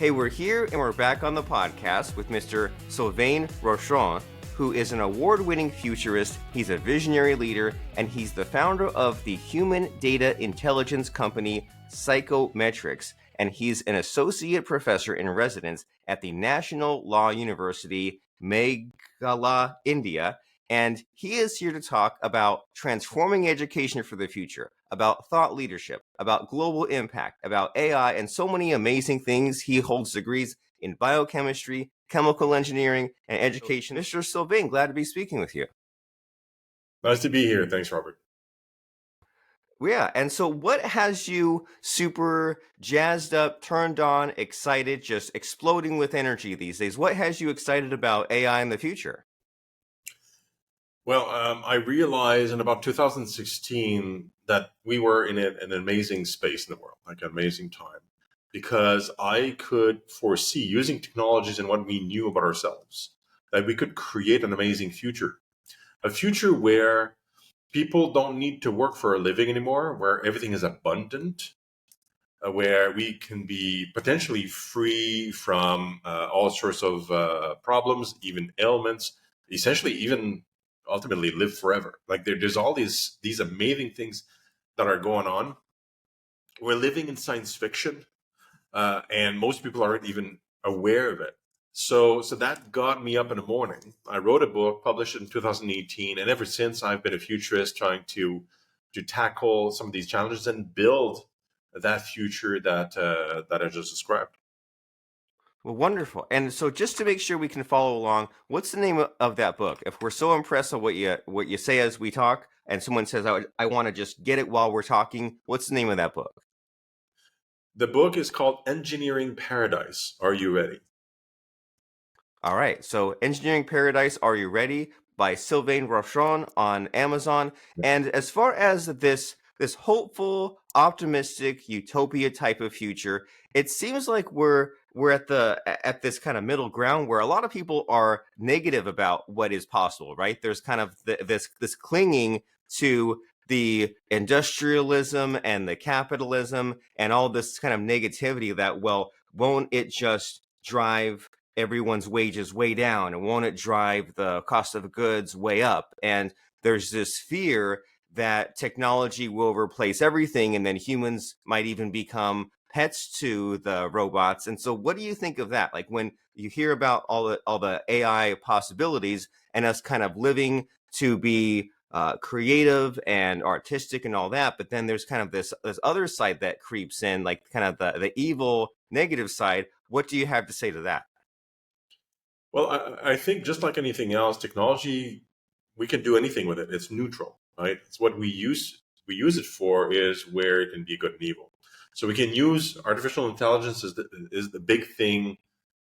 Hey, we're here and we're back on the podcast with Mr. Sylvain Rochon, who is an award-winning futurist. He's a visionary leader, and he's the founder of the human data intelligence company CykoMetrix, and he's an associate professor in residence at the National Law University, Meghalaya, India. And he is here to talk about transforming education for the future, about thought leadership, about global impact, about AI, and so many amazing things. He holds degrees in biochemistry, chemical engineering, and education. Mr. Sylvain, glad to be speaking with you. Nice to be here. Thanks, Robert. Yeah, and so what has you super jazzed up, turned on, excited, just exploding with energy these days? What has you excited about AI in the future? Well, I realized in about 2016 that we were in an amazing space in the world, like an amazing time, because I could foresee using technologies and what we knew about ourselves, that we could create an amazing future, a future where people don't need to work for a living anymore, where everything is abundant, where we can be potentially free from all sorts of problems, even ailments, essentially even ultimately live forever. Like there's all these amazing things that are going on. We're living in science fiction, and most people aren't even aware of it. So that got me up in the morning. I wrote a book, published in 2018, and ever since I've been a futurist, trying to tackle some of these challenges and build that future that I just described. Well, wonderful. And so just to make sure we can follow along, what's the name of that book? If we're so impressed with what you say as we talk, and someone says, I want to just get it while we're talking, what's the name of that book? The book is called Engineering Paradise. Are you ready? All right. So Engineering Paradise, Are You Ready? By Sylvain Rochon on Amazon. And as far as this hopeful, optimistic, utopia type of future, it seems like we're at this kind of middle ground where a lot of people are negative about what is possible, right? There's kind of this clinging to the industrialism and the capitalism and all this kind of negativity that, well, won't it just drive everyone's wages way down, and won't it drive the cost of goods way up? And there's this fear that technology will replace everything, and then humans might even become pets to the robots. And so what do you think of that? Like when you hear about all the AI possibilities and us kind of living to be creative and artistic and all that, but then there's kind of this other side that creeps in, like kind of the evil negative side. What do you have to say to that? Well, I think just like anything else, technology, we can do anything with it. It's neutral, right? It's what we use it for is where it can be good and evil. So we can use artificial intelligence is the big thing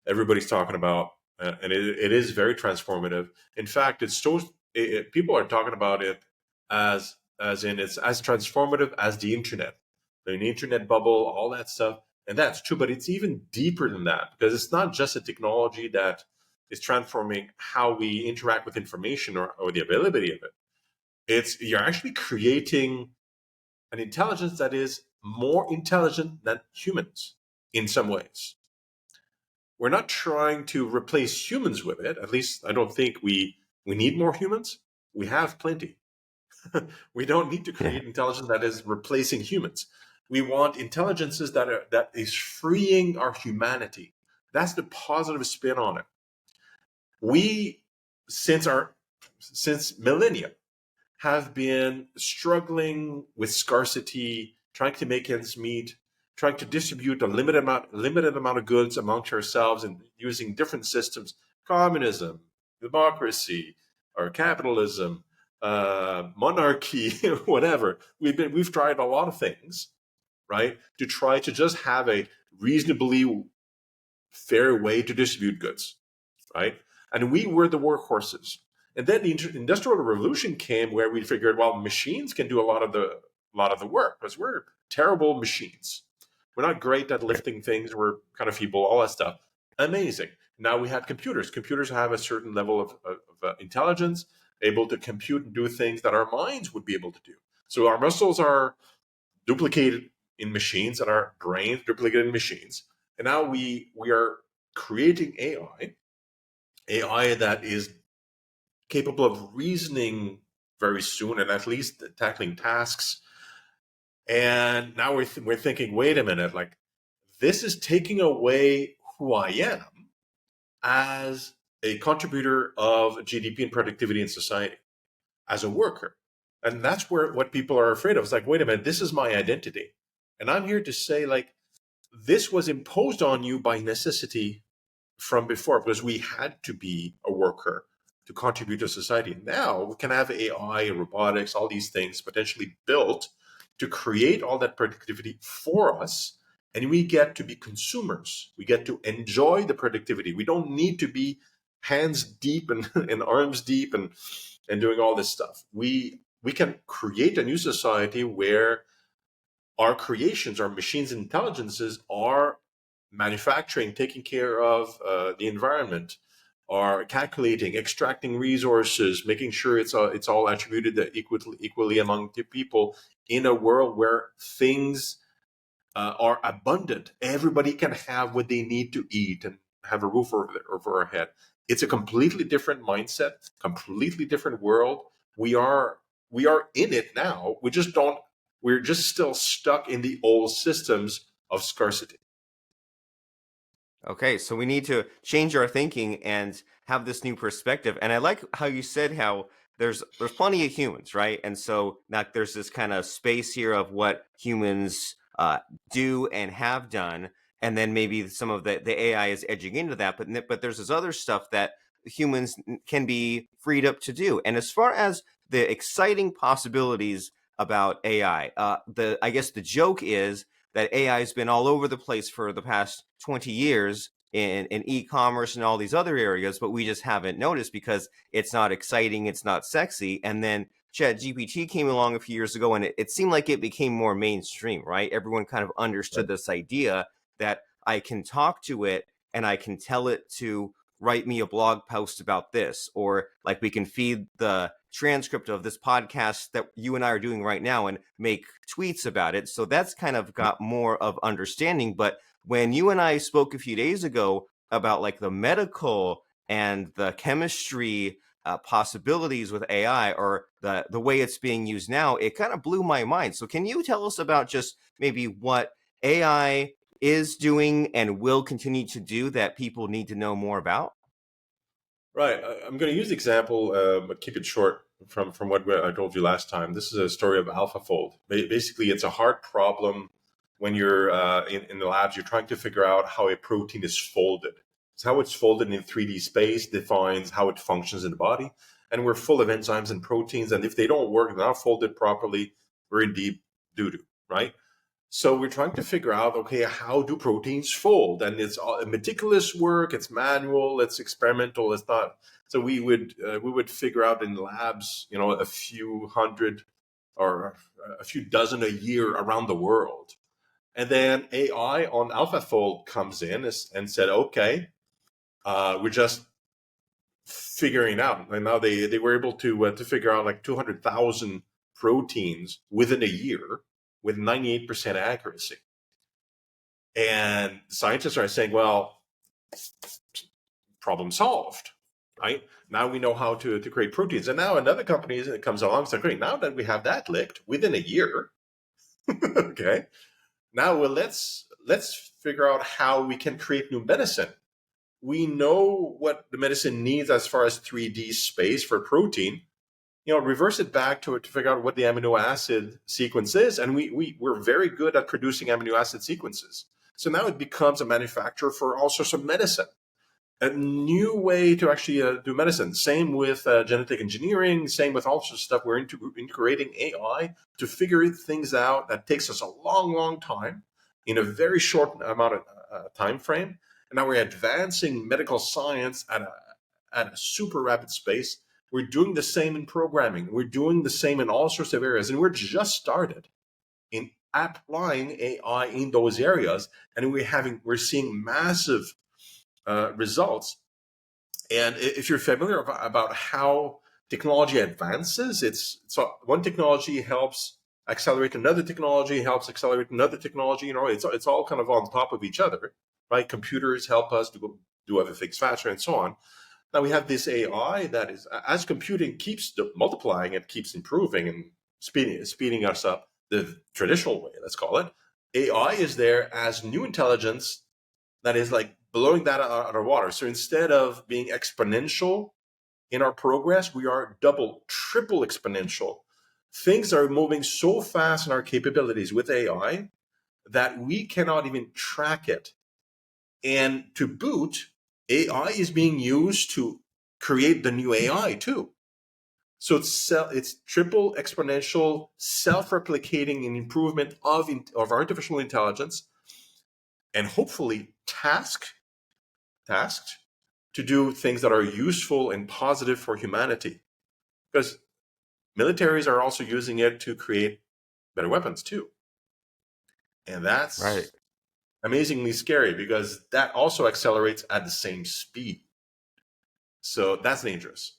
everybody's talking about, and it is very transformative. In fact, people are talking about it as in it's as transformative as the internet, the internet bubble, all that stuff, and that's true. But it's even deeper than that because it's not just a technology that is transforming how we interact with information or the availability of it. You're actually creating an intelligence that is more intelligent than humans in some ways. We're not trying to replace humans with it. At least I don't think we need more humans. We have plenty. We don't need to create intelligence that is replacing humans. We want intelligences that is freeing our humanity. That's the positive spin on it. We, since millennia, have been struggling with scarcity, trying to make ends meet, trying to distribute a limited amount of goods amongst ourselves and using different systems, communism, democracy, or capitalism, monarchy, whatever. We've tried a lot of things, right, to try to just have a reasonably fair way to distribute goods, right? And we were the workhorses. And then the industrial revolution came where we figured, well, machines can do a lot of the work because we're terrible machines. We're not great at lifting things. We're kind of feeble, all that stuff. Amazing. Now we had computers. Computers have a certain level of intelligence, able to compute and do things that our minds would be able to do. So our muscles are duplicated in machines and our brains duplicated in machines. And now we are creating AI that is capable of reasoning very soon, and at least tackling tasks. And now we're thinking, wait a minute, like this is taking away who I am as a contributor of GDP and productivity in society, as a worker. And that's where what people are afraid of. It's like, wait a minute, this is my identity. And I'm here to say, like, this was imposed on you by necessity from before, because we had to be a worker to contribute to society. Now we can have AI, robotics, all these things potentially built to create all that productivity for us. And we get to be consumers. We get to enjoy the productivity. We don't need to be hands deep and, and arms deep and doing all this stuff. We can create a new society where our creations, our machines' intelligences are manufacturing, taking care of the environment, are calculating, extracting resources, making sure it's all attributed equally among the people in a world where things are abundant. Everybody can have what they need to eat and have a roof over our head. It's a completely different mindset, completely different world. We are in it now. We just don't. We're just still stuck in the old systems of scarcity. Okay, so we need to change our thinking and have this new perspective. And I like how you said how there's plenty of humans, right? And so now there's this kind of space here of what humans do and have done, and then maybe some of the AI is edging into that. But there's this other stuff that humans can be freed up to do. And as far as the exciting possibilities about AI, the I guess the joke is that AI has been all over the place for the past 20 years in e-commerce and all these other areas, but we just haven't noticed because it's not exciting, it's not sexy. And then ChatGPT came along a few years ago, and it seemed like it became more mainstream, right? Everyone kind of understood this idea that I can talk to it and I can tell it to write me a blog post about this, or like we can feed the transcript of this podcast that you and I are doing right now and make tweets about it. So that's kind of got more of understanding. But when you and I spoke a few days ago about like the medical and the chemistry possibilities with AI, or the way it's being used now, it kind of blew my mind. So can you tell us about just maybe what AI is doing and will continue to do that people need to know more about? Right. I'm going to use the example, but keep it short from what I told you last time. This is a story of AlphaFold. Basically, it's a hard problem when you're in the labs. You're trying to figure out how a protein is folded. So how it's folded in 3D space defines how it functions in the body. And we're full of enzymes and proteins. And if they don't work, they're not folded properly, we're in deep doo-doo, right? So we're trying to figure out, okay, how do proteins fold? And it's all meticulous work. It's manual. It's experimental. It's not. So we would figure out in labs, a few hundred or a few dozen a year around the world. And then AI on AlphaFold comes in and said, okay, we're just figuring out. And now they were able to figure out like 200,000 proteins within a year with 98% accuracy. And scientists are saying, well, problem solved, right? Now we know how to create proteins. And now another company comes along and says, great, now that we have that licked within a year, okay, now let's figure out how we can create new medicine. We know what the medicine needs as far as 3D space for protein. Reverse it back to figure out what the amino acid sequence is. And we're very good at producing amino acid sequences. So now it becomes a manufacturer for all sorts of medicine, a new way to actually do medicine. Same with genetic engineering, same with all sorts of stuff. We're integrating AI to figure things out that takes us a long, long time in a very short amount of time frame. And now we're advancing medical science at a super rapid pace. We're doing the same in programming. We're doing the same in all sorts of areas. And we're just started in applying AI in those areas. And we're seeing massive results. And if you're familiar about how technology advances, so one technology helps accelerate another technology, helps accelerate another technology. It's all kind of on top of each other. right? Computers help us to do other things faster and so on. Now we have this AI that is, as computing keeps multiplying, it keeps improving and speeding us up the traditional way, let's call it. AI is there as new intelligence that is like blowing that out of our water. So instead of being exponential in our progress, we are double, triple exponential. Things are moving so fast in our capabilities with AI that we cannot even track it. And to boot, AI is being used to create the new AI too. So it's triple exponential, self-replicating and improvement of artificial intelligence, and hopefully tasked to do things that are useful and positive for humanity. Because militaries are also using it to create better weapons too. And Right. that's amazingly scary because that also accelerates at the same speed. So that's dangerous.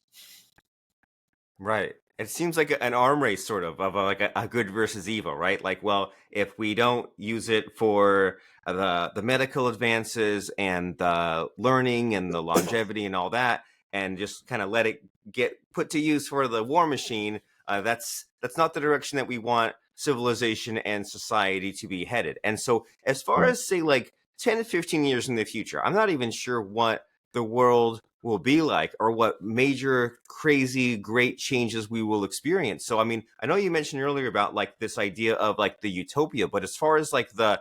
Right. It seems like an arm race, sort of like a good versus evil, right? Like, well, if we don't use it for the medical advances and the learning and the longevity and all that, and just kind of let it get put to use for the war machine, that's not the direction that we want civilization and society to be headed. And so, as far Right. as say like 10 to 15 years in the future, I'm not even sure what the world will be like or what major crazy great changes we will experience. So I mean, I know you mentioned earlier about like this idea of like the utopia, but as far as like the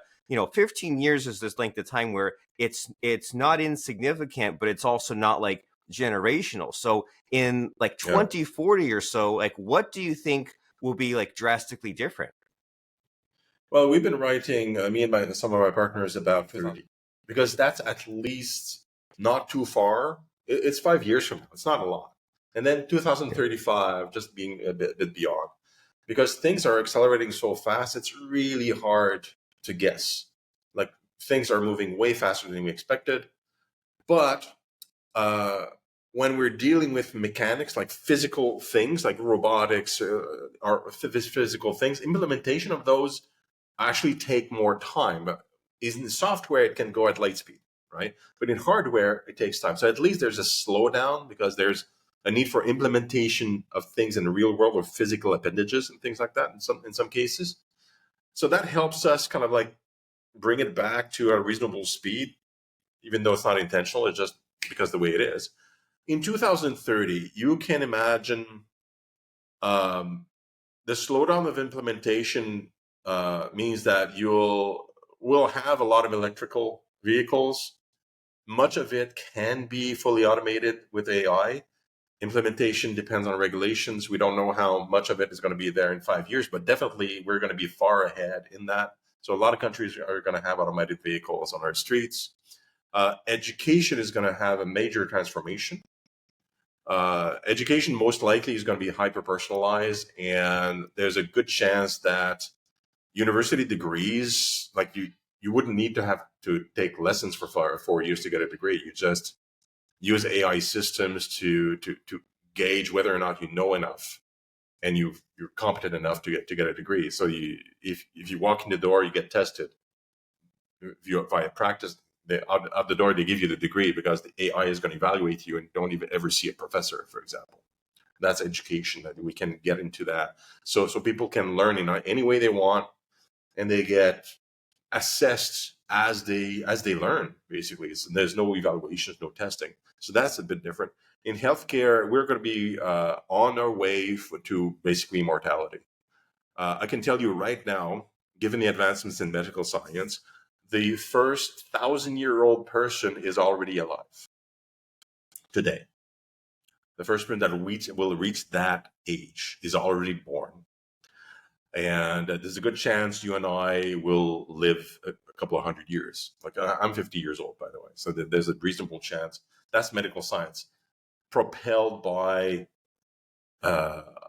15 years is this length of time where it's not insignificant, but it's also not like generational. So in like Yeah. 2040 or so, like what do you think will be like drastically different? Well, we've been writing, me and some of my partners, about 30, because that's at least not too far. It's 5 years from now. It's not a lot. And then 2035, just being a bit beyond, because things are accelerating so fast, it's really hard to guess. Like things are moving way faster than we expected. But uh, when we're dealing with mechanics, like physical things, like robotics, or physical things, implementation of those actually take more time. But in software, it can go at light speed, right? But in hardware, it takes time. So at least there's a slowdown because there's a need for implementation of things in the real world or physical appendages and things like that in some cases. So that helps us kind of like bring it back to a reasonable speed, even though it's not intentional. It's just because the way it is. In 2030, you can imagine um, the slowdown of implementation means that will have a lot of electrical vehicles. Much of it can be fully automated with AI. Implementation depends on regulations. We don't know how much of it is going to be there in 5 years, but definitely we're going to be far ahead in that. So a lot of countries are going to have automated vehicles on our streets. Education is going to have a major transformation. Education most likely is going to be hyper personalized, and there's a good chance that university degrees, like you wouldn't need to have to take lessons for 4 years to get a degree. You just use AI systems to gauge whether or not you know enough and you're competent enough to get a degree. So if you walk in the door, you get tested. If you via practice, out the door they give you the degree because the AI is going to evaluate you and don't even ever see a professor, for example. That's education that we can get into that. So people can learn in any way they want, and they get assessed as they learn. Basically, so there's no evaluations, no testing. So that's a bit different. In healthcare, we're going to be on our way to basically immortality. I can tell you right now, given the advancements in medical science, the first 1,000-year-old person is already alive today. The first person that will reach that age is already born. And there's a good chance you and I will live a couple of 100 years. Like I'm 50 years old, by the way. So there's a reasonable chance. That's medical science propelled by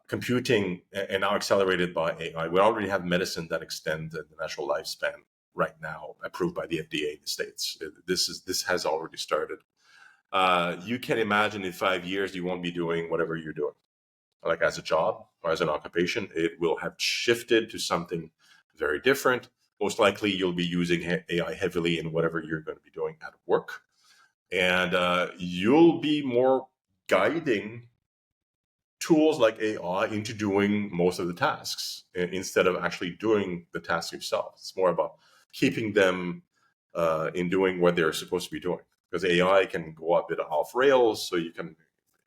computing and now accelerated by AI. We already have medicine that extend the natural lifespan right now, approved by the FDA in the States. This has already started. You can imagine in 5 years you won't be doing whatever you're doing, like as a job or as an occupation. It will have shifted to something very different. most likely you'll be using AI heavily in whatever you're going to be doing at work. And you'll be more guiding tools like AI into doing most of the tasks instead of actually doing the task yourself. It's more about keeping them in doing what they're supposed to be doing, because AI can go a bit off rails, so you can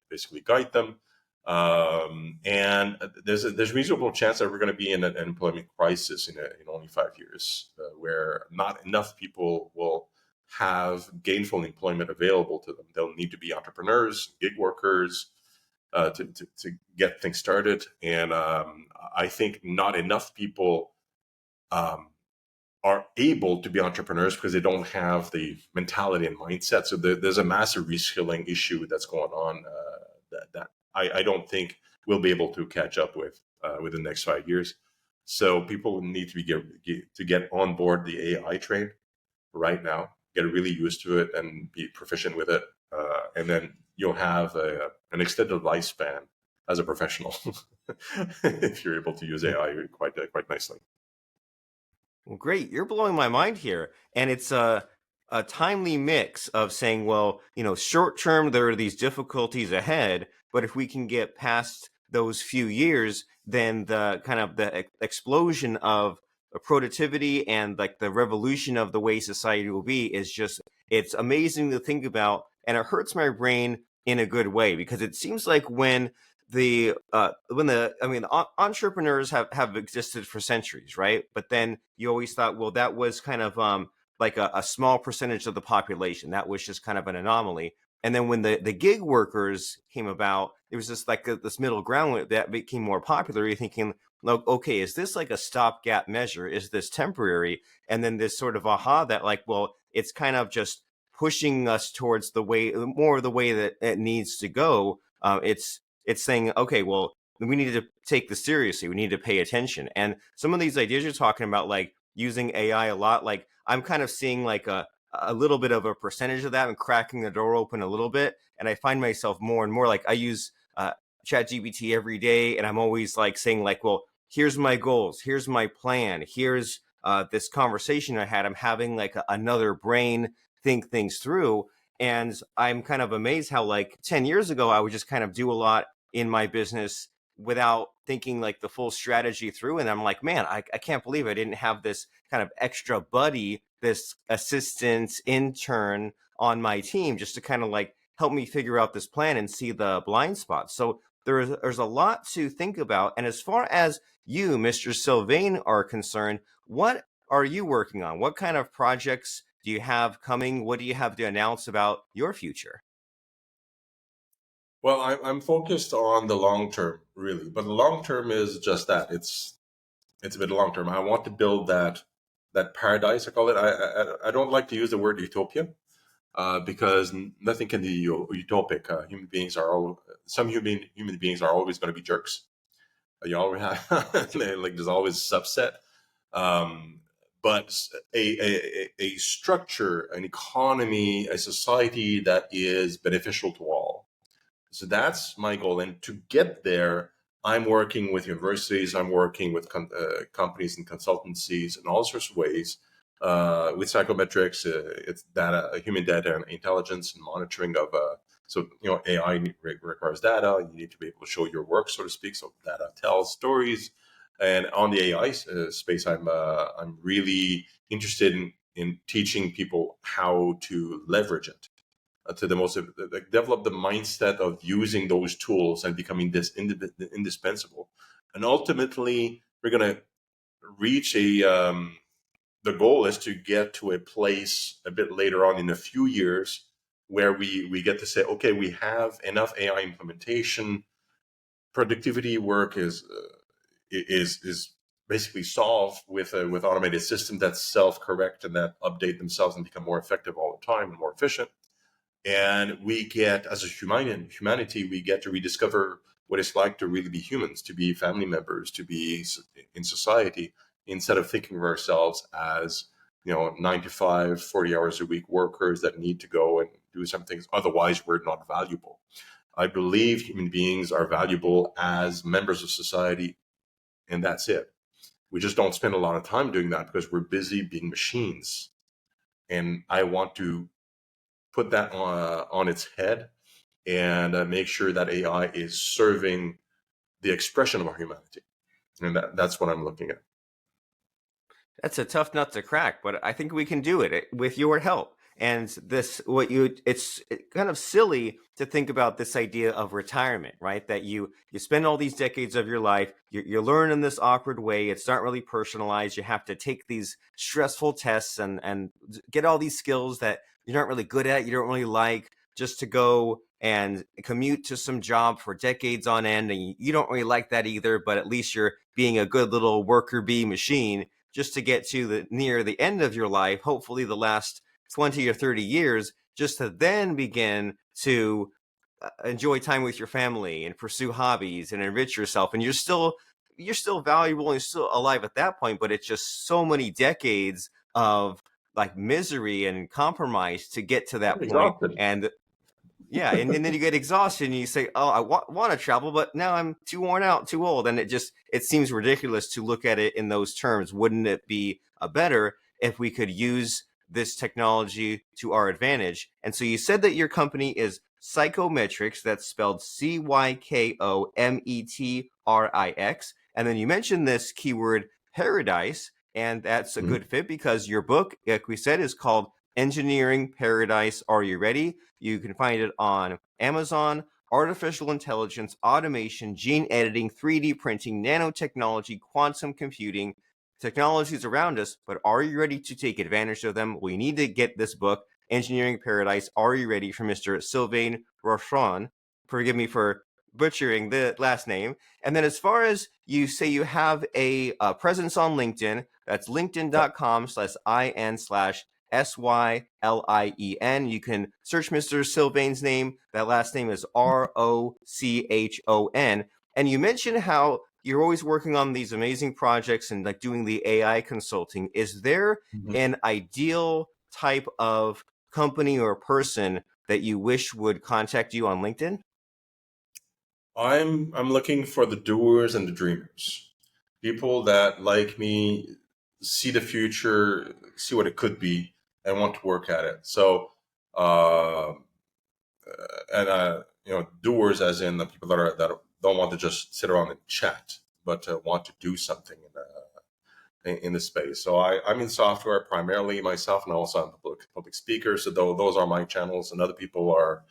basically guide them. And there's a reasonable chance that we're going to be in an employment crisis in only 5 years, where not enough people will have gainful employment available to them. They'll need to be entrepreneurs, gig workers, to get things started. And I think not enough people are able to be entrepreneurs because they don't have the mentality and mindset. So there's a massive reskilling issue that's going on that I don't think we'll be able to catch up with within the next 5 years. So people need to get on board the AI train right now, get really used to it and be proficient with it. And then you'll have an extended lifespan as a professional if you're able to use AI quite nicely. Well, great. You're blowing my mind here. And it's a timely mix of saying, well, short term, there are these difficulties ahead, but if we can get past those few years, then the kind of the explosion of productivity and like the revolution of the way society will be is just, it's amazing to think about. And it hurts my brain in a good way, because it seems like entrepreneurs have existed for centuries, right? But then you always thought, well, that was kind of like a small percentage of the population. That was just kind of an anomaly. And then when the gig workers came about, it was just like this middle ground that became more popular. You're thinking, like, okay, is this like a stopgap measure? Is this temporary? And then this sort of aha that like, well, it's kind of just pushing us towards the way, more of the way that it needs to go. It's saying, okay, well, we need to take this seriously. We need to pay attention. And some of these ideas you're talking about, like using AI a lot, like I'm kind of seeing like a little bit of a percentage of that and cracking the door open a little bit. And I find myself more and more like I use ChatGPT every day, and I'm always like saying like, well, here's my goals, here's my plan, here's this conversation I had. I'm having like another brain think things through. And I'm kind of amazed how like 10 years ago, I would just kind of do a lot in my business without thinking like the full strategy through. And I'm like, man, I can't believe I didn't have this kind of extra buddy, this assistant intern on my team just to kind of like help me figure out this plan and see the blind spots. So there's a lot to think about. And as far as you, Mr. Sylvain, are concerned, what are you working on? What kind of projects do you have coming? What do you have to announce about your future? Well, I'm focused on the long term, really, but the long term is just that. It's a bit long term. I want to build that paradise. I call it. I don't like to use the word utopia because nothing can be utopic. Human beings are some human beings are always going to be jerks. You always have like there's always a subset. But a structure, an economy, a society that is beneficial to all. So that's my goal. And to get there, I'm working with universities, I'm working with companies and consultancies in all sorts of ways. With CykoMetrix, it's human data and intelligence and monitoring of. So AI requires data. You need to be able to show your work, so to speak. So data tells stories. And on the AI space, I'm really interested in teaching people how to leverage it to the most, like, develop the mindset of using those tools and becoming this indispensable. And ultimately, we're going to reach the goal is to get to a place a bit later on in a few years where we get to say, okay, we have enough AI implementation, productivity work is basically solved with automated systems that self-correct and that update themselves and become more effective all the time and more efficient. And we get, as a humanity, we get to rediscover what it's like to really be humans, to be family members, to be in society, instead of thinking of ourselves as 9 to 5, 40 hours a week workers that need to go and do some things. Otherwise, we're not valuable. I believe human beings are valuable as members of society, and that's it. We just don't spend a lot of time doing that because we're busy being machines. And I want to put that on its head and make sure that AI is serving the expression of our humanity. And that's what I'm looking at. That's a tough nut to crack, but I think we can do it with your help. And it's kind of silly to think about this idea of retirement, right? That you spend all these decades of your life, you learn in this awkward way. It's not really personalized. You have to take these stressful tests and get all these skills that you're not really good at, you don't really like, just to go and commute to some job for decades on end. And you don't really like that either, but at least you're being a good little worker bee machine just to get to the near the end of your life, hopefully the last 20 or 30 years, just to then begin to enjoy time with your family and pursue hobbies and enrich yourself. And you're still valuable and you're still alive at that point, but it's just so many decades of like misery and compromise to get to I'm that point. exhausted. And yeah, and then you get exhausted and you say, "Oh, I want to travel, but now I'm too worn out, too old." And it seems ridiculous to look at it in those terms. Wouldn't it be better if we could use this technology to our advantage? And so you said that your company is CykoMetrix, that's spelled CykoMetrix, and then you mentioned this keyword paradise, and that's a Mhm. good fit because your book, like we said, is called Engineering Paradise. Are you ready? You can find it on Amazon. Artificial intelligence, automation, gene editing, 3D printing, nanotechnology, quantum computing, technologies around us, but are you ready to take advantage of them? Well, you need to get this book, Engineering Paradise. Are you ready, from Mr. Sylvain Rochon? Forgive me for butchering the last name. And then as far as you say you have a presence on LinkedIn, that's linkedin.com/in/SYLIEN. You can search Mr. Sylvain's name. That last name is Rochon. And you mentioned how you're always working on these amazing projects and like doing the AI consulting. Is there Mhm. an ideal type of company or person that you wish would contact you on LinkedIn? I'm looking for the doers and the dreamers, people that like me see the future, see what it could be, and want to work at it. So, uh, and doers as in the people that don't want to just sit around and chat, but want to do something in the space. So I'm in software primarily myself, and also I'm a public speaker. So those are my channels, and other people are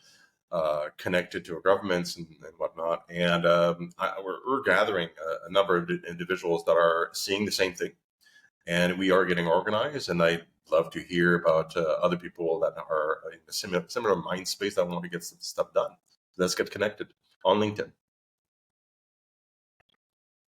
connected to governments and whatnot. And we're gathering a number of individuals that are seeing the same thing, and we are getting organized. And I love to hear about other people that are in a similar mind space that want to get some stuff done. Let's get connected on LinkedIn.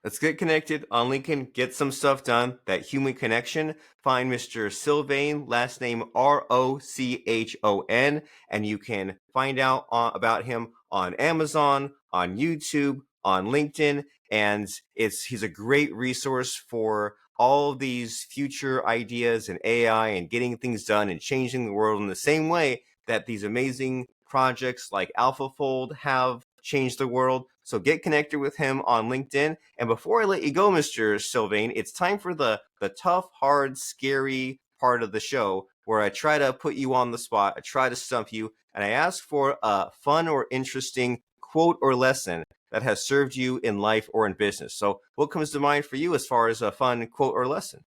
Let's get connected on LinkedIn, get some stuff done, that human connection. Find Mr. Sylvain, last name Rochon, and you can find out about him on Amazon, on YouTube, on LinkedIn. And he's a great resource for all of these future ideas and AI and getting things done and changing the world in the same way that these amazing projects like AlphaFold have changed the world. So get connected with him on LinkedIn. And before I let you go, Mr. Sylvain, it's time for the tough, hard, scary part of the show where I try to put you on the spot. I try to stump you, and I ask for a fun or interesting quote or lesson that has served you in life or in business. So, what comes to mind for you as far as a fun quote or lesson?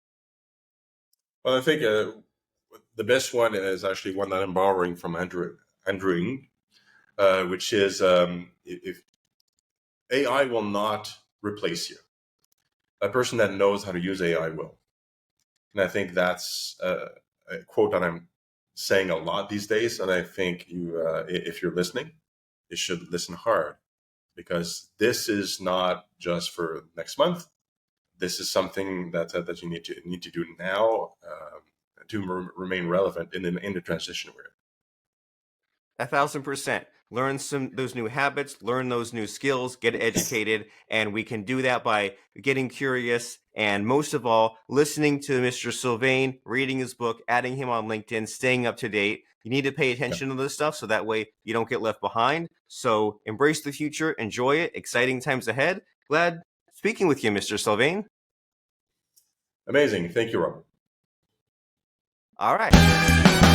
Well, I think the best one is actually one that I'm borrowing from Andrew Ng, which is if AI will not replace you, a person that knows how to use AI will. And I think that's a quote that I'm saying a lot these days. And I think if you're listening, you should listen hard, because this is not just for next month. This is something that you need to do now to remain relevant in the transition we're in. 1,000%. Learn those new habits, learn those new skills, get educated, and we can do that by getting curious and most of all, listening to Mr. Sylvain, reading his book, adding him on LinkedIn, staying up to date. You need to pay Yeah. attention to this stuff so that way you don't get left behind. So embrace the future, enjoy it, exciting times ahead. Glad speaking with you, Mr. Sylvain. Amazing. Thank you, Robert. All right.